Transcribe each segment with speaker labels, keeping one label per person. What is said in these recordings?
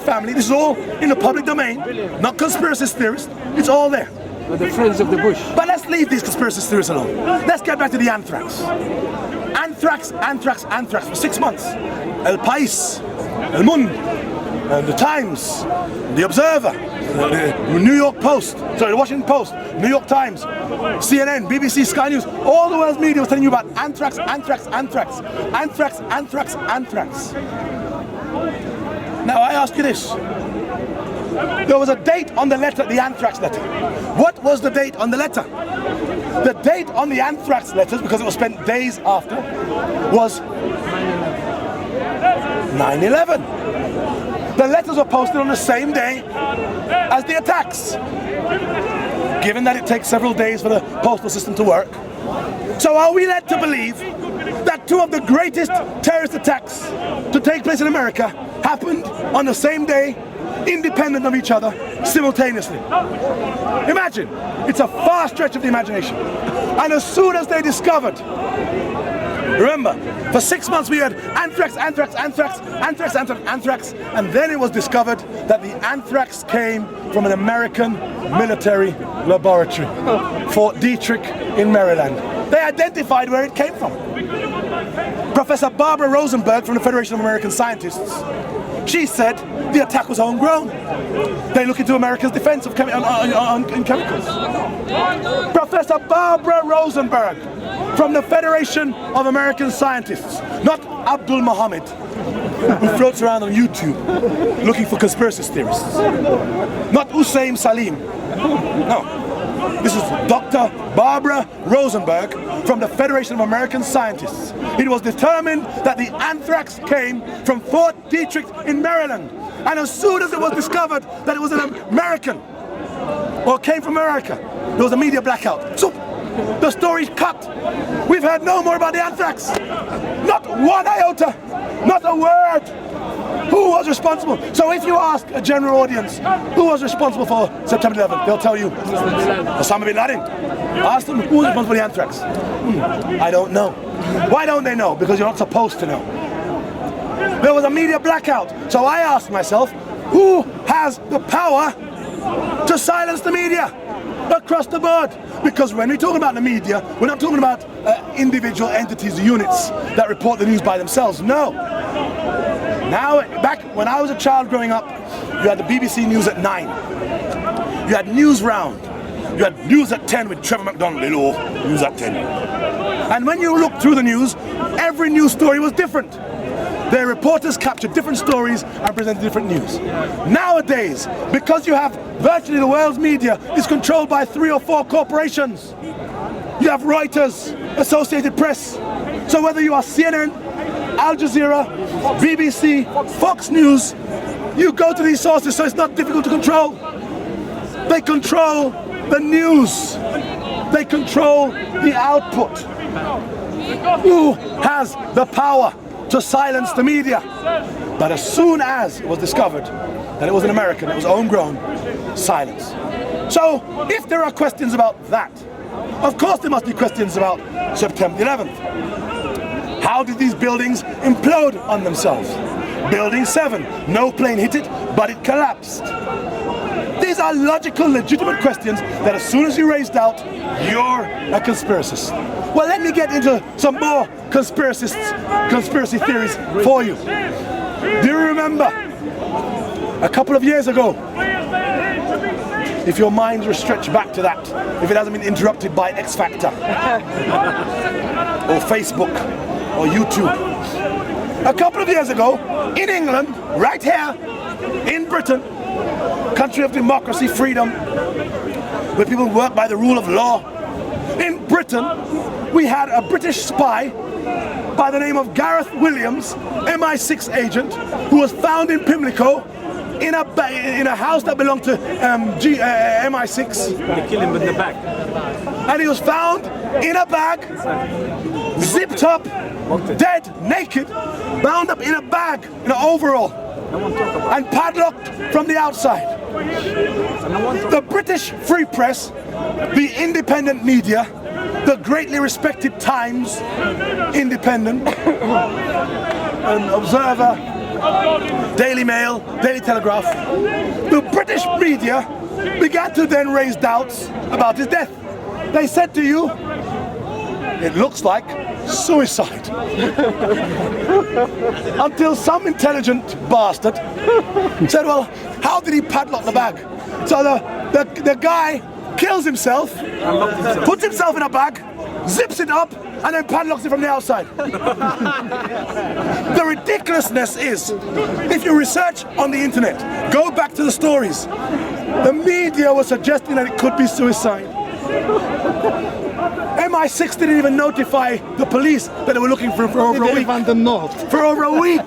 Speaker 1: family. This is all in the public domain, not conspiracy theorists. It's all there.
Speaker 2: The friends of the bush.
Speaker 1: But let's leave these conspiracy theories alone. Let's get back to the anthrax. Anthrax for 6 months. El País, El Mundo, the Times, the Observer, the New York Post, sorry, the Washington Post, New York Times, CNN, BBC, Sky News, all the world's media was telling you about anthrax. Now I ask you this. There was a date on the letter, the anthrax letter. What was the date on the letter? The date on the anthrax letters, because it was spent days after, was 9/11. The letters were posted on the same day as the attacks, given that it takes several days for the postal system to work. So are we led to believe that two of the greatest terrorist attacks to take place in America happened on the same day, independent of each other, simultaneously? Imagine, it's a far stretch of the imagination. And as soon as they discovered, remember, for 6 months we had anthrax, and then it was discovered that the anthrax came from an American military laboratory, Fort Detrick in Maryland. They identified where it came from. Professor Barbara Rosenberg from the Federation of American Scientists, she said the attack was homegrown. They look into America's defense of chemicals. Professor Barbara Rosenberg from the Federation of American Scientists, not Abdul Muhammad, who floats around on YouTube looking for conspiracy theorists. Not Hussein Salim. No. This is Dr. Barbara Rosenberg from the Federation of American Scientists. It was determined that the anthrax came from Fort Detrick in Maryland. And as soon as it was discovered that it was an American, or came from America, there was a media blackout. So the story's cut. We've heard no more about the anthrax. Not one iota, not a word. Who was responsible? So if you ask a general audience, who was responsible for September 11th, they'll tell you, Osama bin Laden. Ask them who was responsible for the anthrax. I don't know. Why don't they know? Because you're not supposed to know. There was a media blackout. So I asked myself, who has the power to silence the media across the board? Because when we talk about the media, we're not talking about individual entities, units that report the news by themselves. No. Now, back when I was a child growing up, you had the BBC News at 9. You had News Round. You had News at 10 with Trevor McDonald. Hello, News at 10. And when you looked through the news, every news story was different. Their reporters captured different stories and presented different news. Nowadays, because you have virtually the world's media is controlled by 3 or 4 corporations. You have Reuters, Associated Press. So whether you are CNN, Al Jazeera, BBC, Fox News, you go to these sources, so it's not difficult to control. They control the news. They control the output. Who has the power to silence the media? But as soon as it was discovered that it was an American, it was homegrown, silence. So if there are questions about that, of course there must be questions about September 11th. How did these buildings implode on themselves? Building 7, no plane hit it, but it collapsed. These are logical, legitimate questions that as soon as you raise doubt, you're a conspiracist. Well, let me get into some more conspiracy theories for you. Do you remember a couple of years ago, if your minds were stretched back to that, if it hasn't been interrupted by X Factor or Facebook or YouTube. A couple of years ago, in England, right here, in Britain, country of democracy, freedom, where people work by the rule of law, in Britain, we had a British spy by the name of Gareth Williams, MI6 agent, who was found in Pimlico in a house that belonged to MI6.
Speaker 2: They killed him in the back.
Speaker 1: And he was found in a bag, zipped up, dead, naked, bound up in a bag, in an overall, and padlocked from the outside. The British Free Press, the independent media, the greatly respected Times, Independent, and Observer, Daily Mail, Daily Telegraph. The British media began to then raise doubts about his death. They said to you, it looks like suicide. Until some intelligent bastard said, well, how did he padlock the bag? So the guy kills himself, puts himself in a bag, zips it up, and then padlocks it from the outside. The ridiculousness is, if you research on the internet, go back to the stories, the media was suggesting that it could be suicide. MI6 didn't even notify the police that they were looking for him for over a week. For over a week.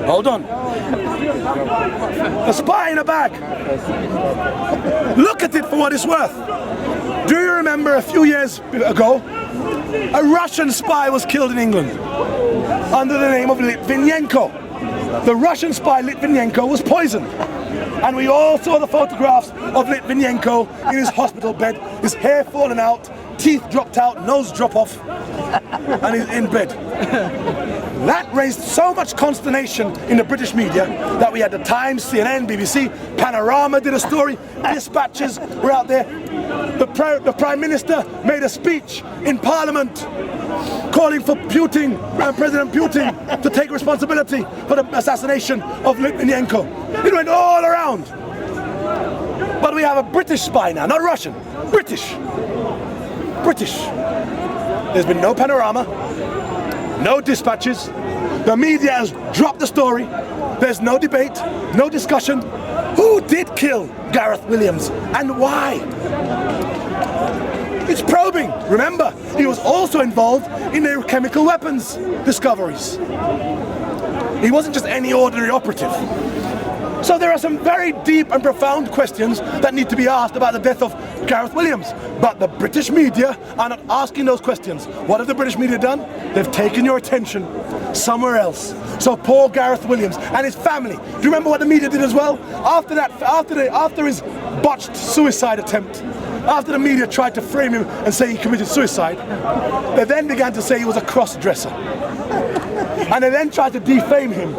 Speaker 1: Hold on. A spy in a bag. Look at it for what it's worth. Do you remember a few years ago, a Russian spy was killed in England under the name of Litvinenko. The Russian spy Litvinenko was poisoned. And we all saw the photographs of Litvinenko in his hospital bed, his hair falling out, teeth dropped out, nose drop off, and he's in bed. That raised so much consternation in the British media that we had the Times, CNN, BBC, Panorama did a story, dispatches were out there. The Prime Minister made a speech in Parliament calling for Putin, President Putin, to take responsibility for the assassination of Litvinenko. It went all around. But we have a British spy now, not Russian, British. There's been no Panorama, no dispatches. The media has dropped the story. There's no debate, no discussion. Who did kill Gareth Williams and why? It's probing. Remember, he was also involved in the chemical weapons discoveries. He wasn't just any ordinary operative. So there are some very deep and profound questions that need to be asked about the death of Gareth Williams. But the British media are not asking those questions. What have the British media done? They've taken your attention somewhere else. So poor Gareth Williams and his family. Do you remember what the media did as well? After his botched suicide attempt, after the media tried to frame him and say he committed suicide, they then began to say he was a cross-dresser. And they then tried to defame him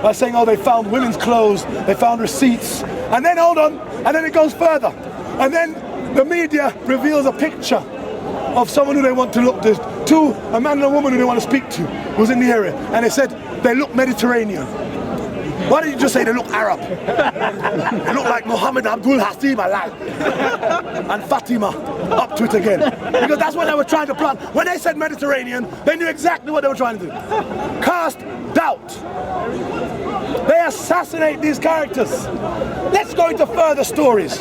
Speaker 1: by saying, oh, they found women's clothes, they found receipts, and then, hold on, and then it goes further. And then the media reveals a picture of someone who they want to look to, a man and a woman who they want to speak to, who's in the area, and they said, they look Mediterranean. Why did you just say they look Arab? They look like Mohammed Abdul Hassim and Fatima, up to it again. Because that's what they were trying to plan. When they said Mediterranean, they knew exactly what they were trying to do. Cast doubt. They assassinate these characters. Let's go into further stories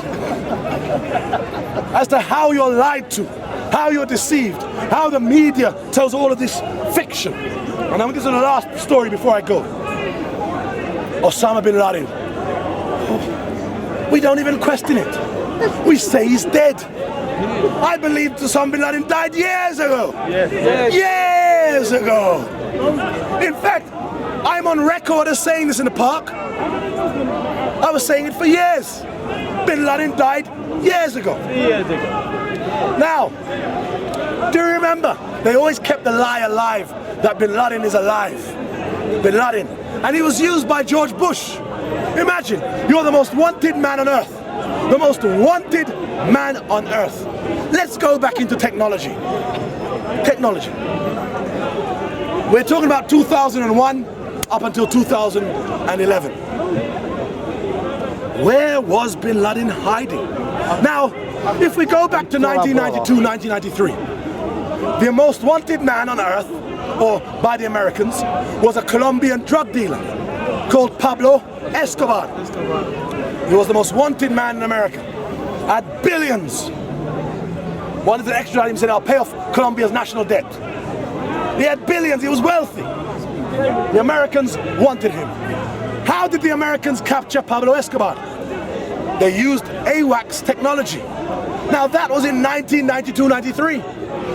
Speaker 1: as to how you're lied to, how you're deceived, how the media tells all of this fiction. And this is the last story before I go. Osama bin Laden. We don't even question it. We say he's dead. I believe Osama bin Laden died years ago. Years ago. In fact, I'm on record as saying this in the park. I was saying it for years. Bin Laden died years ago. Now, do you remember? They always kept the lie alive that Bin Laden is alive. Bin Laden. And he was used by George Bush. Imagine, you're the most wanted man on earth. The most wanted man on earth. Let's go back into technology. Technology. We're talking about 2001 up until 2011. Where was Bin Laden hiding? Now, if we go back to 1992, 1993, the most wanted man on earth, or by the Americans, was a Colombian drug dealer called Pablo Escobar. He was the most wanted man in America. Had billions. Wanted to extradite him, said, I'll pay off Colombia's national debt. He had billions, he was wealthy. The Americans wanted him. How did the Americans capture Pablo Escobar? They used AWACS technology. Now that was in 1992-93.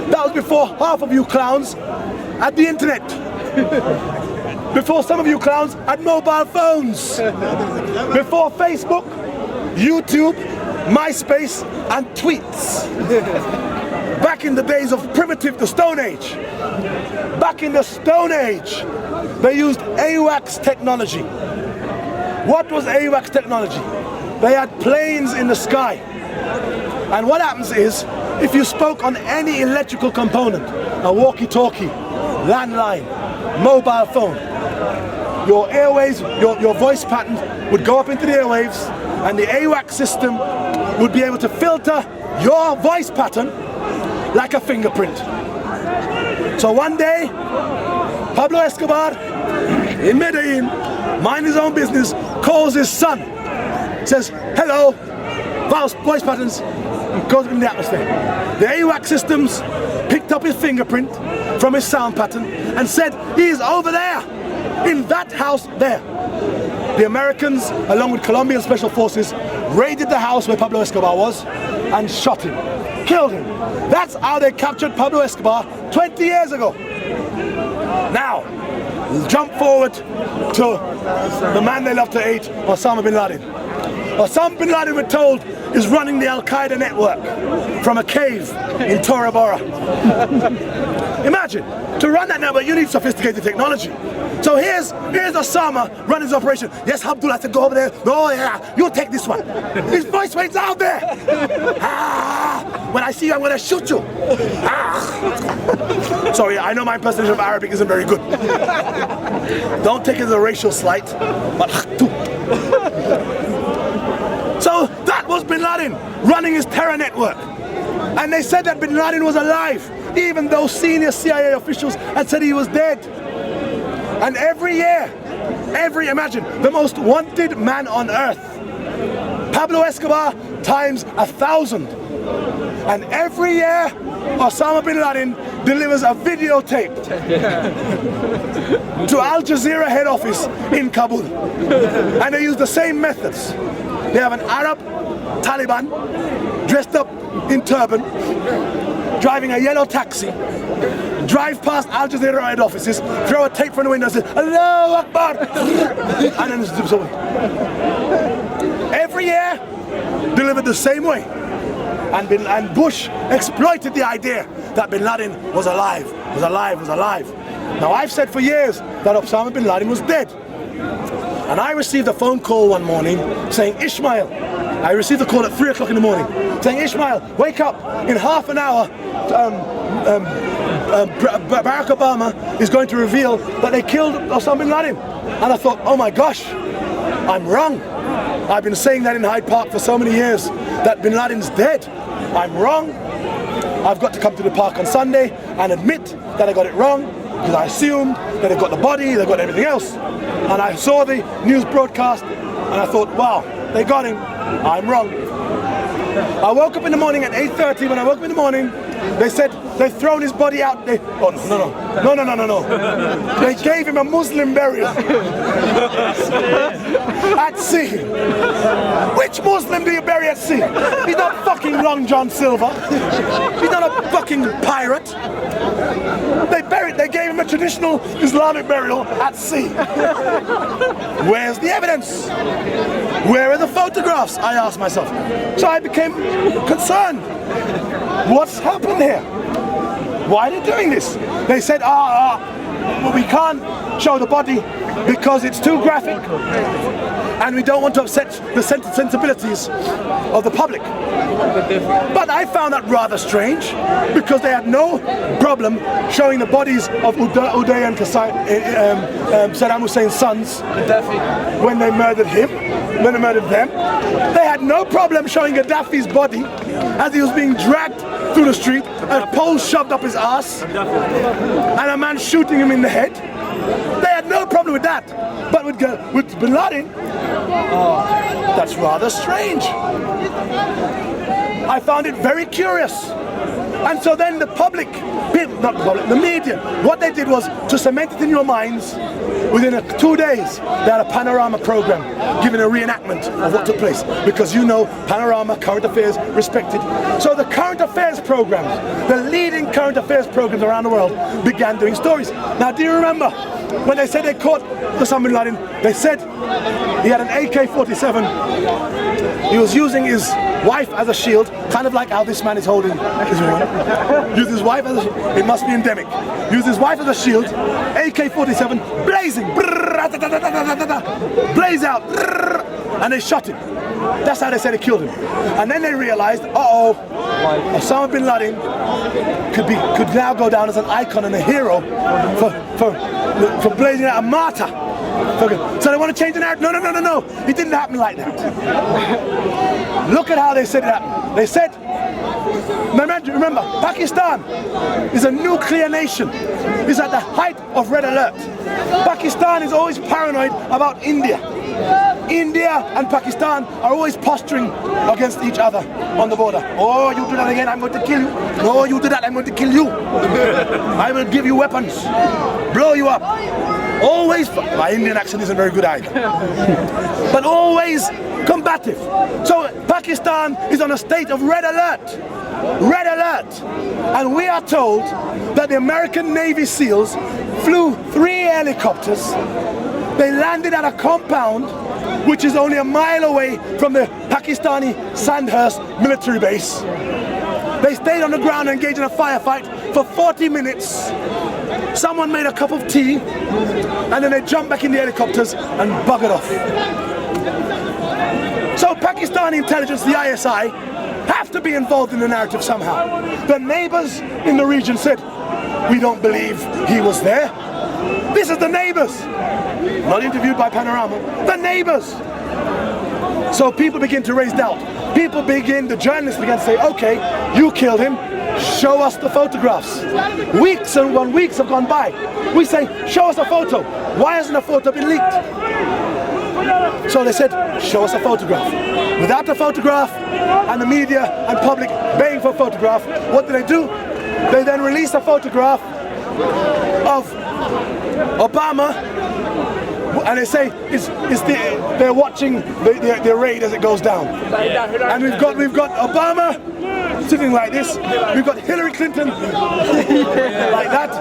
Speaker 1: That was before half of you clowns had the internet. Before some of you clowns had mobile phones. Before Facebook, YouTube, MySpace, and tweets. Back in the days of primitive, the Stone Age. Back in the Stone Age, They used AWACS technology. What was AWACS technology? They had planes in the sky. And what happens is, if you spoke on any electrical component, a walkie-talkie, landline, mobile phone, your airways, your voice pattern would go up into the airwaves, and the AWACS system would be able to filter your voice pattern like a fingerprint. So one day, Pablo Escobar in Medellin, mind his own business, calls his son, says, hello, voice patterns, goes up in the atmosphere. The AWACS systems picked up his fingerprint from his sound pattern and said, he is over there, in that house there. The Americans, along with Colombian Special Forces, raided the house where Pablo Escobar was and shot him, killed him. That's how they captured Pablo Escobar 20 years ago. Now, jump forward to the man they love to hate, Osama bin Laden. Osama bin Laden, we're told, is running the Al-Qaeda network from a cave in Tora Bora. Imagine, to run that network you need sophisticated technology. So here's Osama running his operation. Yes, Abdullah said go over there. No, yeah, you take this one. His voice waves out there. When I see you, I'm going to shoot you. Sorry, I know my impersonation of Arabic isn't very good. Don't take it as a racial slight, but so that was bin Laden running his terror network. And they said that bin Laden was alive, even though senior CIA officials had said he was dead. And every year, imagine, the most wanted man on earth, Pablo Escobar times 1,000. And every year, Osama bin Laden delivers a videotape to Al Jazeera head office in Kabul. And they use the same methods. They have an Arab Taliban dressed up in turban, driving a yellow taxi, drive past Al Jazeera head offices, throw a tape from the window and say, Allahu Akbar, and then zips away. Every year, delivered the same way. And Bush exploited the idea that bin Laden was alive. Now I've said for years that Osama bin Laden was dead. And I received a phone call one morning saying, Ishmahil, I received a call at 3 o'clock in the morning, saying, Ishmahil, wake up, in half an hour, Barack Obama is going to reveal that they killed Osama bin Laden. And I thought, oh my gosh, I'm wrong. I've been saying that in Hyde Park for so many years, that bin Laden's dead. I'm wrong. I've got to come to the park on Sunday and admit that I got it wrong, because I assumed that they've got the body, they've got everything else. And I saw the news broadcast and I thought, wow, they got him. I'm wrong. I woke up in the morning at 8:30. When I woke up in the morning, they said they've thrown his body out. No. They gave him a Muslim burial at sea. Which Muslim do you bury at sea? He's not fucking Long John Silver. He's not a fucking pirate. They gave him a traditional Islamic burial at sea. Where's the evidence? Where are the photographs? I asked myself. So I became concerned. What's happened here? Why are they doing this? They said, well, we can't show the body because it's too graphic and we don't want to upset the sensibilities of the public. But I found that rather strange, because they had no problem showing the bodies of Uday and Saddam Hussein's sons when they murdered him, when they murdered them. They had no problem showing Gaddafi's body as he was being dragged through the street, a pole shoved up his ass, and a man shooting him in the head. They had no problem with that. But with bin Laden, that's rather strange. I found it very curious. And so then the public, not the public, the media, what they did was to cement it in your minds. Within 2 days, they had a panorama program giving a reenactment of what took place, because you know, panorama, current affairs, respected. So the current affairs programs, the leading current affairs programs around the world, began doing stories. Now, do you remember when they said they caught Osama bin Laden, they said he had an AK-47. He was using his wife as a shield, kind of like how this man is holding his woman. Used his wife as a shield. It must be endemic. Used his wife as a shield. AK-47 blazing, blaze out, and they shot him. That's how they said they killed him. And then they realized, Osama bin Laden could now go down as an icon and a hero for blazing out a martyr. So they want to change the narrative. No. It didn't happen like that. Look at how they said it happened. They said, remember, Pakistan is a nuclear nation. It's at the height of red alert. Pakistan is always paranoid about India. India and Pakistan are always posturing against each other on the border. Oh, you do that again, I'm going to kill you. No, you do that, I'm going to kill you. I will give you weapons, blow you up. Always, my Indian accent isn't very good either, but always combative. So Pakistan is on a state of red alert. Red alert. And we are told that the American Navy SEALs flew 3 helicopters. They landed at a compound which is only a mile away from the Pakistani Sandhurst military base. They stayed on the ground and engaged in a firefight for 40 minutes. Someone made a cup of tea, and then they jumped back in the helicopters and buggered off. So Pakistani intelligence, the ISI, have to be involved in the narrative somehow. The neighbors in the region said, we don't believe he was there. This is the neighbors. Not interviewed by Panorama, the neighbors. So people begin to raise doubt. The journalists begin to say, okay, you killed him, show us the photographs. Weeks have gone by. We say, show us a photo. Why hasn't a photo been leaked? So they said, show us a photograph. Without a photograph, and the media and public baying for a photograph, what do? They then release a photograph of Obama, and they say they're watching the raid as it goes down. And we've got Obama sitting like this. We've got Hillary Clinton like that.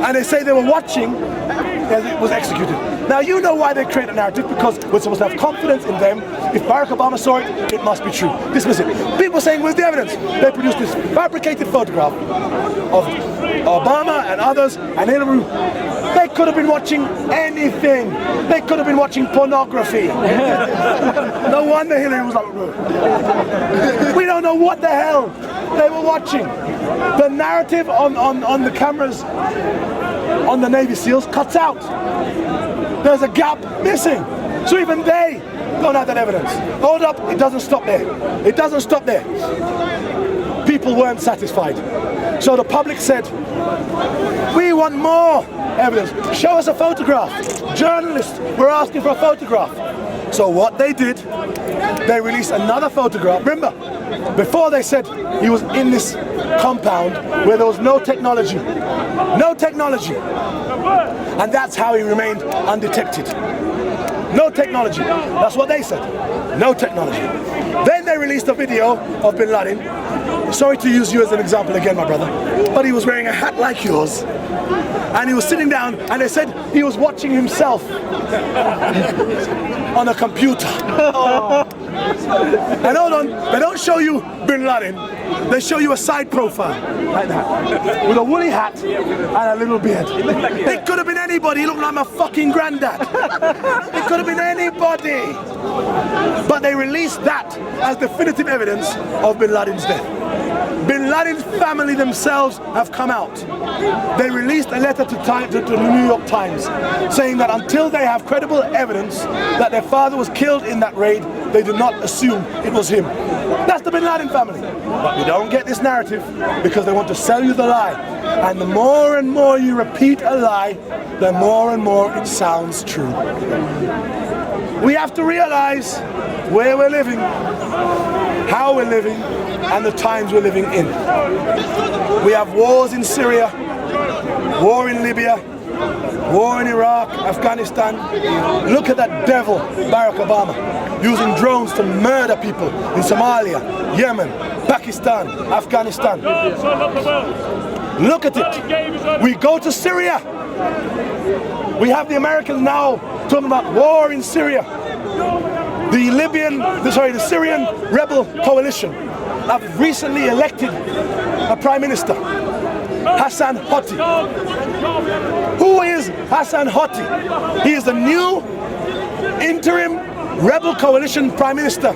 Speaker 1: And they say they were watching as it was executed. Now you know why they create a narrative, because we're supposed to have confidence in them. If Barack Obama saw it, it must be true. Dismiss it. People saying, where's the evidence? They produced this fabricated photograph of Obama and others and Hillary. They could have been watching anything. They could have been watching pornography. No wonder Hillary was like, we don't know what the hell they were watching. The narrative on the cameras on the Navy SEALs cuts out. There's a gap missing. So even they don't have that evidence. Hold up, it doesn't stop there. It doesn't stop there. People weren't satisfied. So the public said, we want more evidence. Show us a photograph. Journalists were asking for a photograph. So what they did, they released another photograph. Remember, before they said he was in this compound where there was no technology. No technology. And that's how he remained undetected. No technology. That's what they said. No technology. Then they released a video of bin Laden. Sorry to use you as an example again, my brother, but he was wearing a hat like yours, and he was sitting down, and they said he was watching himself on a computer. And hold on, they don't show you bin Laden, they show you a side profile, like that, with a woolly hat and a little beard. It could have been anybody, he looked like my fucking granddad. It could have been anybody. But they released that as definitive evidence of bin Laden's death. Bin Laden's family themselves have come out. They released a letter to the New York Times saying that until they have credible evidence that their father was killed in that raid, they do not assume it was him. That's the bin Laden family. But we don't get this narrative because they want to sell you the lie. And the more and more you repeat a lie, the more and more it sounds true. We have to realize where we're living, how we're living, and the times we're living in. We have wars in Syria, war in Libya, war in Iraq, Afghanistan. Look at that devil, Barack Obama, using drones to murder people in Somalia, Yemen, Pakistan, Afghanistan. Look at it. We go to Syria, We have the Americans now talking about war in Syria. The Syrian rebel coalition have recently elected a prime minister, Hassan Hoti. Who is Hassan Hoti? He is the new interim rebel coalition prime minister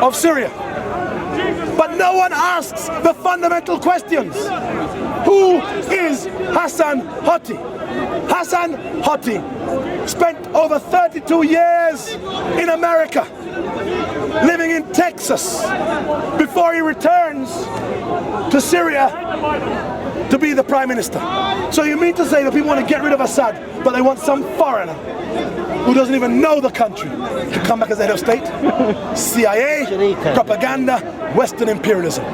Speaker 1: of Syria. But no one asks the fundamental questions. Who is Hassan Hoti? Hassan Hoti spent over 32 years in America, living in Texas, before he returns to Syria to be the prime minister. So you mean to say that people want to get rid of Assad, but they want some foreigner who doesn't even know the country to come back as head of state? CIA, propaganda, Western imperialism.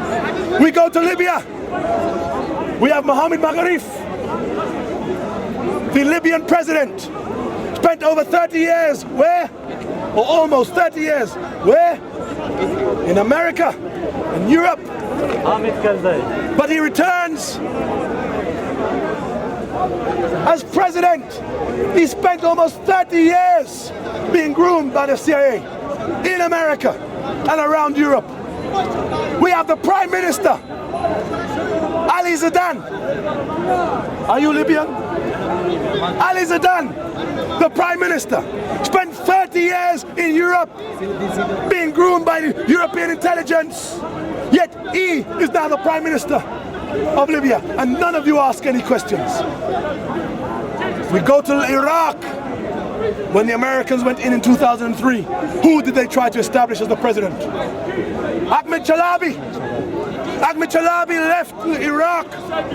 Speaker 1: We go to Libya. We have Mohammed Magharif, the Libyan president, spent over 30 years, where? Or almost 30 years, where? In America, in Europe. But he returns as president. He spent almost 30 years being groomed by the CIA in America and around Europe. We have the prime minister, Ali Zidane. Are you Libyan? Ali Zidane, the prime minister, spent 30 years in Europe being groomed by the European intelligence. Yet he is now the prime minister of Libya, and none of you ask any questions. We go to Iraq. When the Americans went in 2003, who did they try to establish as the president? Ahmed Chalabi. Ahmed Chalabi left Iraq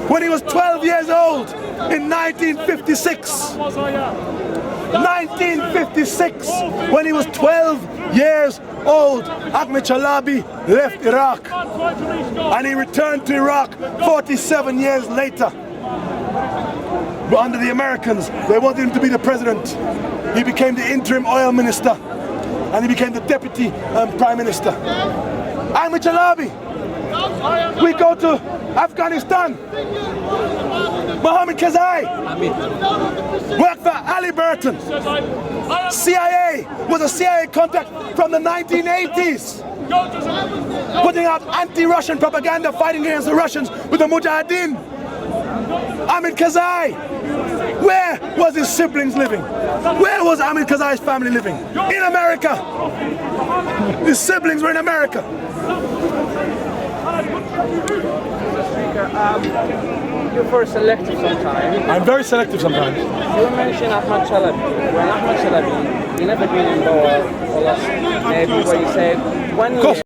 Speaker 1: when he was 12 years old in 1956. 1956, when he was 12 years old, Ahmed Chalabi left Iraq, and he returned to Iraq 47 years later. But under the Americans, they wanted him to be the president. He became the interim oil minister, and he became the deputy prime minister. Ahmed Chalabi. We go to Afghanistan. Mohammed Karzai worked for Ali Burton. CIA was a CIA contact from the 1980s, putting out anti-Russian propaganda, fighting against the Russians with the Mujahideen. Ahmed Karzai, where was his siblings living? Where was Ahmed Karzai's family living? In America. His siblings were in America.
Speaker 3: You're very selective sometimes.
Speaker 1: I'm very selective sometimes.
Speaker 3: You mentioned Ahmed Chalabi. When Ahmed Chalabi, he never been in power for last, maybe what you said, 1 year.